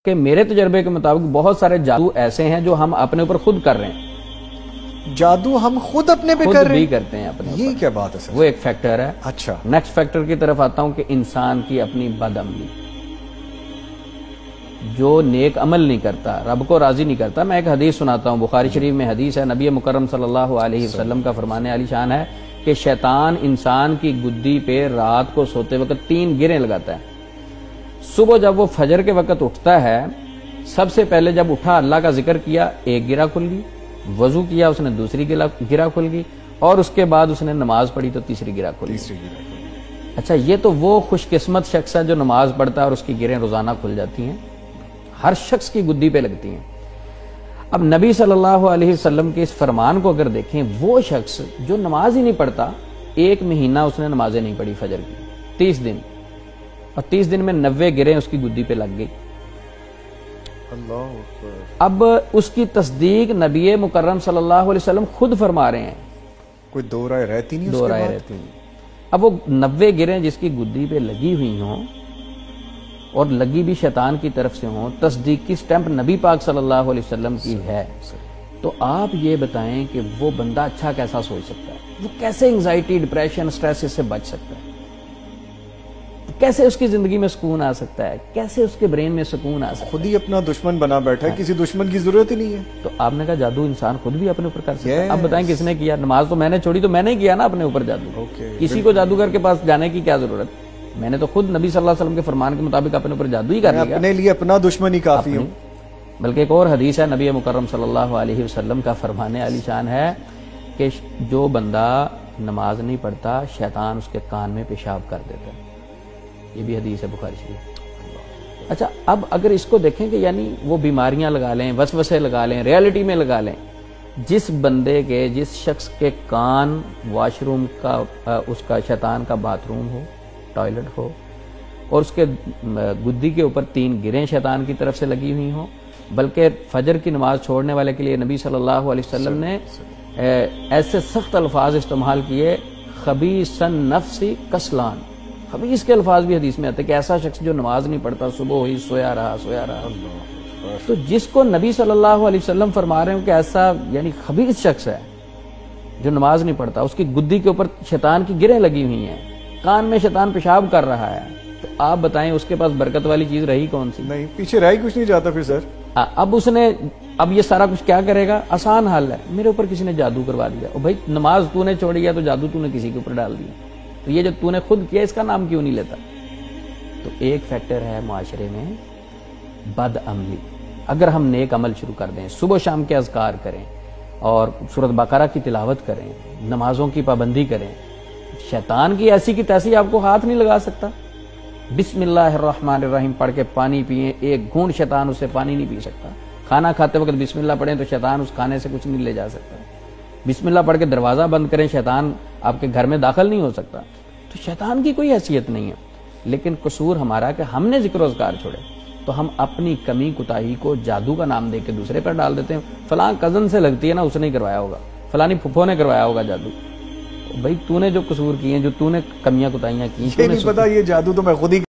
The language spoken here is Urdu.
کہ میرے تجربے کے مطابق بہت سارے جادو ایسے ہیں جو ہم اپنے اوپر خود کر رہے ہیں۔ جادو ہم خود اپنے پہ کر رہے ہیں؟ خود بھی کرتے ہیں اپنے اوپر۔ یہ کیا بات ہے سر؟ وہ ایک فیکٹر ہے۔ اچھا، نیکسٹ فیکٹر کی طرف آتا ہوں کہ انسان کی اپنی بد عملی، جو نیک عمل نہیں کرتا، رب کو راضی نہیں کرتا۔ میں ایک حدیث سناتا ہوں، بخاری شریف میں حدیث ہے، نبی مکرم صلی اللہ علیہ وسلم کا فرمان عالی شان ہے کہ شیطان انسان کی گدی پہ رات کو سوتے وقت 3 گریں لگاتا ہے۔ صبح جب وہ فجر کے وقت اٹھتا ہے، سب سے پہلے جب اٹھا اللہ کا ذکر کیا، ایک گرہ کھل گئی، وضو کیا اس نے دوسری گرہ کھل گئی، اور اس کے بعد اس نے نماز پڑھی تو تیسری گرہ کھل گئی۔ اچھا، یہ تو وہ خوش قسمت شخص ہے جو نماز پڑھتا ہے اور اس کی گرہیں روزانہ کھل جاتی ہیں، ہر شخص کی گدی پہ لگتی ہیں۔ اب نبی صلی اللہ علیہ وسلم کے اس فرمان کو اگر دیکھیں، وہ شخص جو نماز ہی نہیں پڑھتا، 1 مہینہ اس نے نمازیں نہیں پڑھی فجر کی، 30 دن، اور 30 دن میں 90 گرہیں اس کی گدی پہ لگ گئی۔ اب اس کی تصدیق نبی مکرم صلی اللہ علیہ وسلم خود فرما رہے ہیں، کوئی دو رائے رہتی نہیں، دو رائے رہتی نہیں۔ اب وہ 90 گرہیں جس کی گدی پہ لگی ہوئی ہوں اور لگی بھی شیطان کی طرف سے ہوں، تصدیق کی سٹیمپ نبی پاک صلی اللہ علیہ وسلم کی ہے، تو آپ یہ بتائیں کہ وہ بندہ اچھا کیسا سوچ سکتا ہے؟ وہ کیسے انگزائٹی، ڈپریشن، سٹریس اس سے بچ سکتا ہے؟ کیسے اس کی زندگی میں سکون آ سکتا ہے؟ کیسے اس کے برین میں سکون آ سکتا ہے؟ خود ہی اپنا دشمن بنا بیٹھا ہے، کسی دشمن کی ضرورت ہی نہیں ہے۔ تو آپ نے کہا جادو انسان خود بھی اپنے اوپر کر سکتا ہے۔ اب بتائیں کس نے کیا؟ نماز تو میں نے چھوڑی تو میں نے کیا نا اپنے اوپر جادو۔ کسی کو جادوگر کے پاس جانے کی کیا ضرورت؟ میں نے تو خود نبی صلی اللہ علیہ وسلم کے فرمان کے مطابق اپنے اوپر جادو ہی کر لیا۔ اپنے لیے اپنا دشمن ہی کافی ہوں۔ بلکہ ایک اور حدیث ہے، نبی مکرم صلی اللہ علیہ وسلم کا فرمان عالی شان ہے کہ جو بندہ نماز نہیں پڑھتا، شیطان اس کے کان میں پیشاب کر دیتا ہے۔ یہ بھی حدیث ہے بخاری شریف۔ اچھا، اب اگر اس کو دیکھیں کہ یعنی وہ بیماریاں لگا لیں، وسوسے لگا لیں، ریالٹی میں لگا لیں، جس بندے کے، جس شخص کے کان واش روم کا، اس کا شیطان کا باتھ روم ہو، ٹوائلٹ ہو، اور اس کے گدی کے اوپر 3 گرہیں شیطان کی طرف سے لگی ہوئی ہوں، بلکہ فجر کی نماز چھوڑنے والے کے لیے نبی صلی اللہ علیہ وسلم نے ایسے سخت الفاظ استعمال کیے، خبیث النفس کسلان، خبیث کے الفاظ بھی حدیث میں آتے ہیں کہ ایسا شخص جو نماز نہیں پڑھتا، صبح ہوئی سویا رہا۔ تو جس کو نبی صلی اللہ علیہ وسلم فرما رہے ہیں کہ ایسا یعنی خبیث شخص ہے جو نماز نہیں پڑھتا، اس کی گدی کے اوپر شیطان کی گرہیں لگی ہوئی ہیں، کان میں شیطان پیشاب کر رہا ہے، تو آپ بتائیں اس کے پاس برکت والی چیز رہی کون سی؟ نہیں، پیچھے رہ کچھ نہیں جاتا پھر سر۔ اب اس نے یہ سارا کچھ کیا کرے گا؟ آسان حل ہے، میرے اوپر کسی نے جادو کروا دیا، اور بھائی نماز تو نے چھوڑی ہے تو جادو تو نے کسی کے اوپر ڈال دیا، تو یہ جو تو نے خود کیا اس کا نام کیوں نہیں لیتا؟ تو ایک فیکٹر ہے معاشرے میں بد عملی۔ اگر ہم نیک عمل شروع کر دیں، صبح شام کے اذکار کریں اور سورۃ بقرہ کی تلاوت کریں، نمازوں کی پابندی کریں، شیطان کی ایسی کی تیسی آپ کو ہاتھ نہیں لگا سکتا۔ بسم اللہ الرحمن الرحیم پڑھ کے پانی پئیں، 1 گھونٹ شیطان اس سے پانی نہیں پی سکتا۔ کھانا کھاتے وقت بسم اللہ پڑھیں تو شیطان اس کھانے سے کچھ نہیں لے جا سکتا۔ بسم اللہ پڑھ کے دروازہ بند کریں، شیطان آپ کے گھر میں داخل نہیں ہو سکتا۔ تو شیطان کی کوئی حیثیت نہیں ہے، لیکن قصور ہمارا کہ ہم نے ذکر و اذکار چھوڑے، تو ہم اپنی کمی کوتاہی کو جادو کا نام دے کے دوسرے پر ڈال دیتے ہیں۔ فلاں کزن سے لگتی ہے نا، اس نے کروایا ہوگا، فلانی پھپھو نے کروایا ہوگا جادو۔ بھائی تو نے جو قصور کیے ہیں، جو تو نے کمیاں کوتاہیاں کی، یہ نہیں پتا یہ جادو تو میں خود ہی